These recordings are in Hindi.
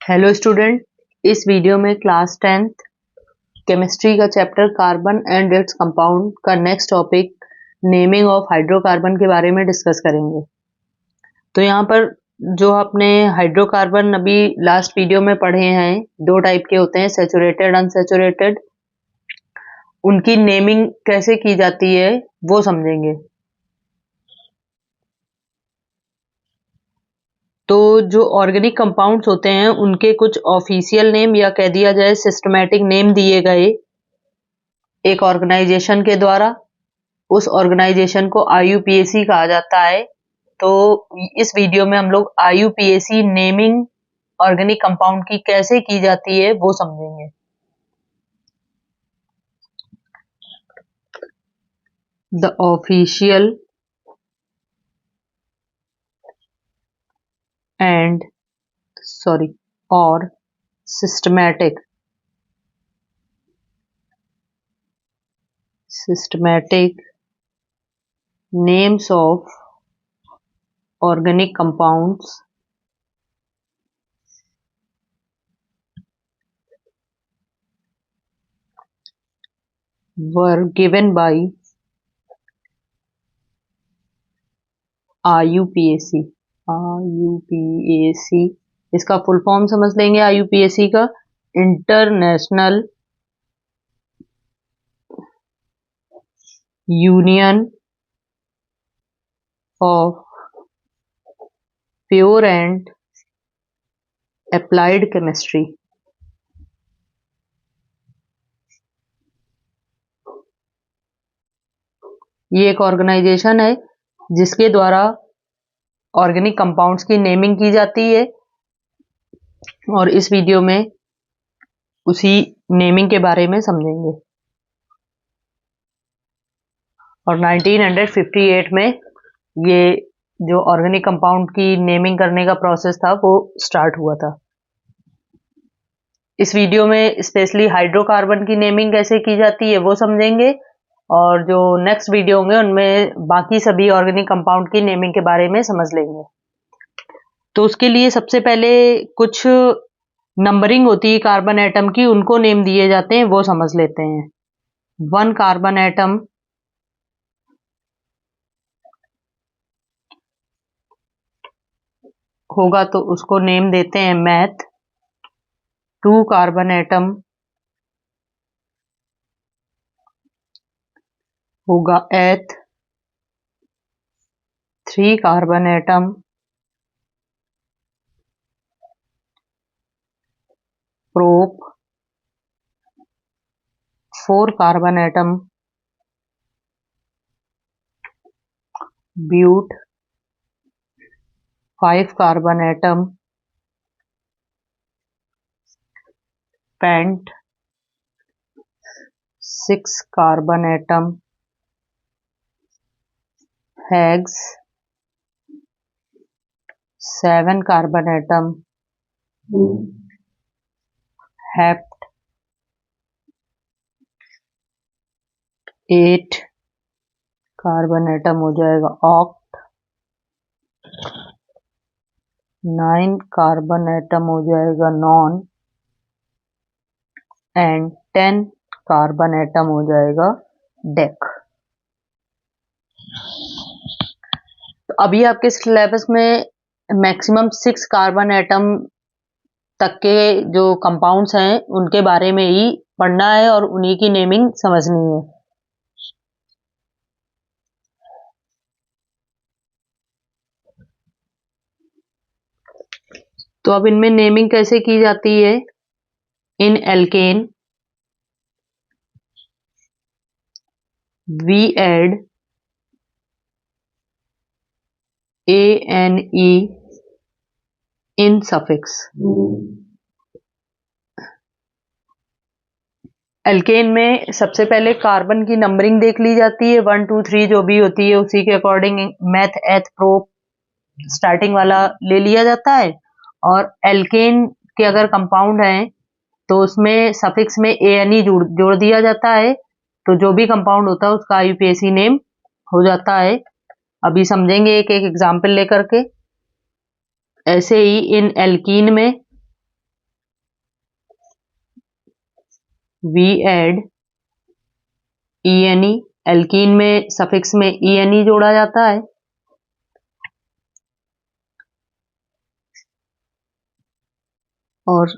हेलो स्टूडेंट, इस वीडियो में क्लास 10th केमिस्ट्री का chapter carbon and its compound का next topic naming of hydrocarbon के बारे में डिस्कस करेंगे। तो यहाँ पर जो आपने हाइड्रोकार्बन अभी लास्ट वीडियो में पढ़े हैं, दो टाइप के होते हैं, सैचुरेटेड अनसैचुरेटेड। उनकी नेमिंग कैसे की जाती है वो समझेंगे। तो जो ऑर्गेनिक कंपाउंड्स होते हैं उनके कुछ ऑफिशियल नेम या कह दिया जाए सिस्टमैटिक नेम दिए गए एक ऑर्गेनाइजेशन के द्वारा। उस ऑर्गेनाइजेशन को IUPAC कहा जाता है। तो इस वीडियो में हम लोग IUPAC नेमिंग ऑर्गेनिक कंपाउंड की कैसे की जाती है वो समझेंगे। द ऑफिशियल एंड और systematic names of organic compounds were given by IUPAC। इसका फुल फॉर्म समझ लेंगे IUPAC का, international union of pure and applied chemistry. ये एक ऑर्गेनाइजेशन है जिसके द्वारा ऑर्गेनिक कंपाउंड्स की नेमिंग की जाती है और इस वीडियो में उसी नेमिंग के बारे में समझेंगे। और 1958 में ये जो ऑर्गेनिक कंपाउंड की नेमिंग करने का प्रोसेस था वो स्टार्ट हुआ था। इस वीडियो में स्पेशली हाइड्रोकार्बन की नेमिंग कैसे की जाती है वो समझेंगे और जो नेक्स्ट वीडियो होंगे उनमें बाकी सभी ऑर्गेनिक कंपाउंड की नेमिंग के बारे में समझ लेंगे। तो उसके लिए सबसे पहले कुछ नंबरिंग होती है कार्बन एटम की, उनको नेम दिए जाते हैं, वो समझ लेते हैं। 1 कार्बन एटम होगा तो उसको नेम देते हैं मैथ। 2 कार्बन एटम होगा eth. 3 carbon atom prop. 4 carbon atom but. 5 carbon atom pent. 6 carbon atom hex. 7 carbon atom hept. 8 carbon atom हो जाएगा ऑक्ट। 9 कार्बन एटम हो जाएगा नॉन एंड 10 कार्बन एटम हो जाएगा डेक। तो अभी आपके सिलेबस में मैक्सिमम 6 कार्बन एटम तक के जो कंपाउंड्स हैं उनके बारे में ही पढ़ना है और उन्हीं की नेमिंग समझनी है। तो अब इनमें नेमिंग कैसे की जाती है। In alkane we add ANE in suffix. Alkane में सबसे पहले कार्बन की नंबरिंग देख ली जाती है, 1 2 3 जो भी होती है उसी के अकॉर्डिंग मैथ एथ प्रोप स्टार्टिंग वाला ले लिया जाता है। और एल्केन के अगर कंपाउंड हैं तो उसमें सफिक्स में ANE जोड़ दिया जाता है। तो जो भी कंपाउंड होता है उसका IUPAC नेम हो जाता है। अभी समझेंगे एक एक एग्जाम्पल लेकर के। ऐसे ही इन एल्कीन में वी एड ene, एल्कीन में सफिक्स में ene जोड़ा जाता है, और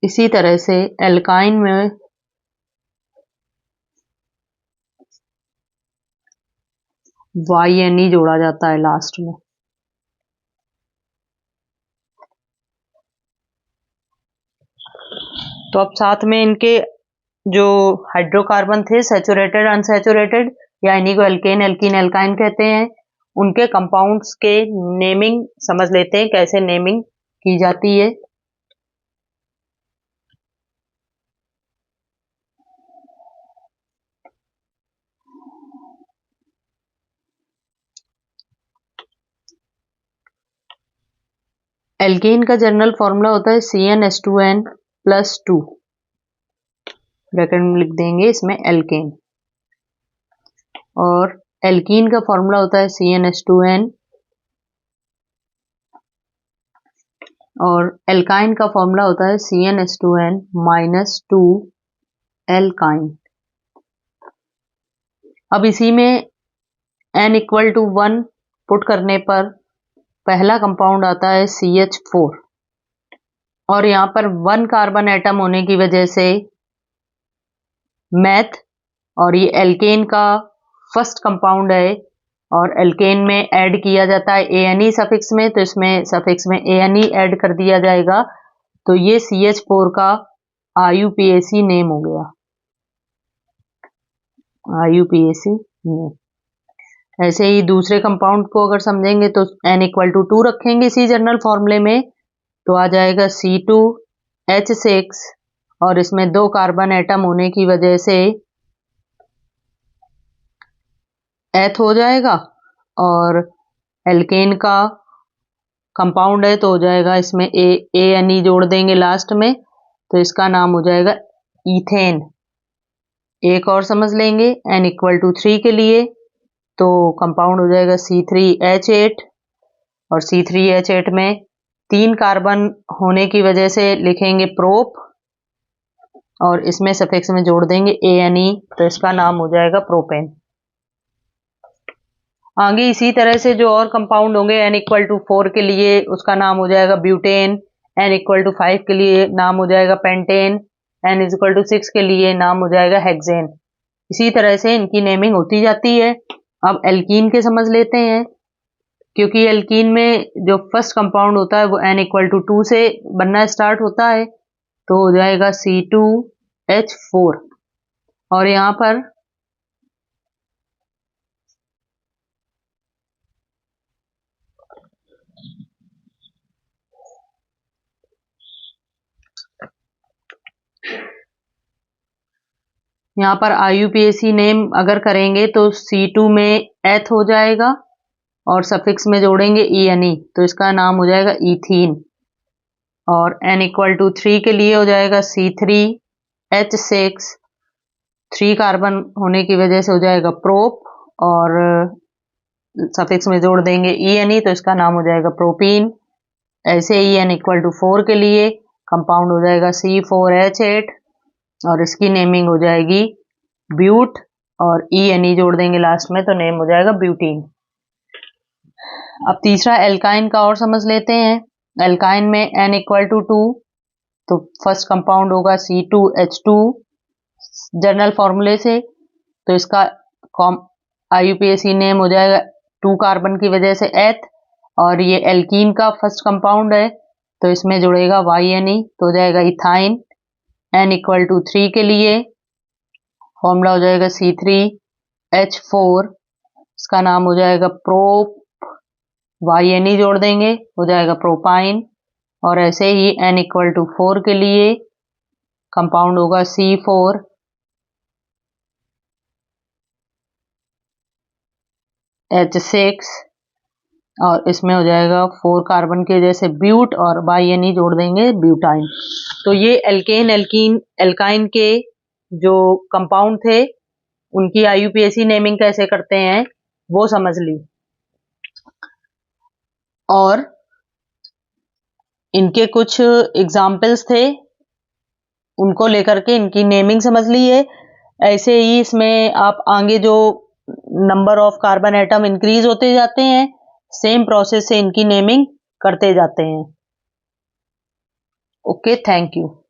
इसी तरह से एल्काइन में yne जोड़ा जाता है लास्ट में। तो अब साथ में इनके जो हाइड्रोकार्बन थे सैचुरेटेड अनसैचुरेटेड, या इन्हीं को एल्केन एल्कीन एल्काइन कहते हैं, उनके कंपाउंड्स के नेमिंग समझ लेते हैं, कैसे नेमिंग की जाती है। एल्केन का जनरल फॉर्मूला होता है CnH2n+2, ब्रैकेट में लिख देंगे इसमें एल्केन। और एल्कीन का फॉर्मूला होता है CnH2n, और एल्काइन का फॉर्मूला होता है CnH2n-2 एल्काइन। अब इसी में n=1 पुट करने पर पहला कंपाउंड आता है CH4, और यहाँ पर 1 कार्बन एटम होने की वजह से मैथ, और ये एल्केन का फर्स्ट कंपाउंड है, और एल्केन में ऐड किया जाता है ane सफिक्स में, तो इसमें सफिक्स में ane ऐड कर दिया जाएगा, तो ये CH4 का IUPAC नेम हो गया, IUPAC नेम। ऐसे ही दूसरे कंपाउंड को अगर समझेंगे तो n=2 रखेंगे इसी जनरल फॉर्मूले में, तो आ जाएगा C2H6, और इसमें 2 कार्बन एटम होने की वजह से एथ हो जाएगा, और एल्केन का कंपाउंड है तो हो जाएगा इसमें ane जोड़ देंगे लास्ट में, तो इसका नाम हो जाएगा इथेन। एक और समझ लेंगे n=3 के लिए, तो कंपाउंड हो जाएगा C3H8, और C3H8 में 3 कार्बन होने की वजह से लिखेंगे प्रोप, और इसमें सफिक्स में जोड़ देंगे ane, तो इसका नाम हो जाएगा प्रोपेन। आगे इसी तरह से जो और कंपाउंड होंगे n=4 के लिए उसका नाम हो जाएगा ब्यूटेन, n=5 के लिए नाम हो जाएगा पेंटेन, n=6 के लिए नाम हो जाएगा हेक्सेन। इसी तरह से इनकी नेमिंग होती जाती है। अब एल्कीन के समझ लेते हैं, क्योंकि एल्कीन में जो फर्स्ट कंपाउंड होता है वो n=2 से बनना स्टार्ट होता है, तो हो जाएगा C2H4, और यहाँ पर IUPAC नेम अगर करेंगे तो C2 में एथ हो जाएगा, और सफिक्स में जोड़ेंगे ene, तो इसका नाम हो जाएगा इथीन। और n=3 के लिए हो जाएगा C3H6, 3 कार्बन होने की वजह से हो जाएगा प्रोप, और सफिक्स में जोड़ देंगे ene, तो इसका नाम हो जाएगा प्रोपीन। ऐसे ही n=4 के लिए कंपाउंड हो जाएगा C4H8, और इसकी नेमिंग हो जाएगी ब्यूट, और ene जोड़ देंगे लास्ट में, तो नेम हो जाएगा ब्यूटीन। अब तीसरा एल्काइन का और समझ लेते हैं। एल्काइन में n=2, तो फर्स्ट कंपाउंड होगा C2H2 जनरल फॉर्मूले से, तो इसका IUPAC नेम हो जाएगा 2 कार्बन की वजह से एथ, और ये एल्कीन का फर्स्ट कंपाउंड है, तो इसमें जुड़ेगा yne, तो हो जाएगा इथाइन। n=3 के लिए फॉर्मूला हो जाएगा C3H4, इसका नाम हो जाएगा प्रोप, yne जोड़ देंगे, हो जाएगा प्रोपाइन। और ऐसे ही n=4 के लिए कंपाउंड होगा C4H6, और इसमें हो जाएगा 4 कार्बन के जैसे ब्यूट, और yne जोड़ देंगे ब्यूटाइन। तो ये एल्केन एल्कीन एल्काइन के जो कंपाउंड थे उनकी IUPAC नेमिंग कैसे करते हैं वो समझ ली, और इनके कुछ एग्जाम्पल्स थे उनको लेकर के इनकी नेमिंग समझ ली है। ऐसे ही इसमें आप आगे जो number of carbon atom increase होते जाते हैं, सेम प्रोसेस से इनकी नेमिंग करते जाते हैं। Okay, thank you.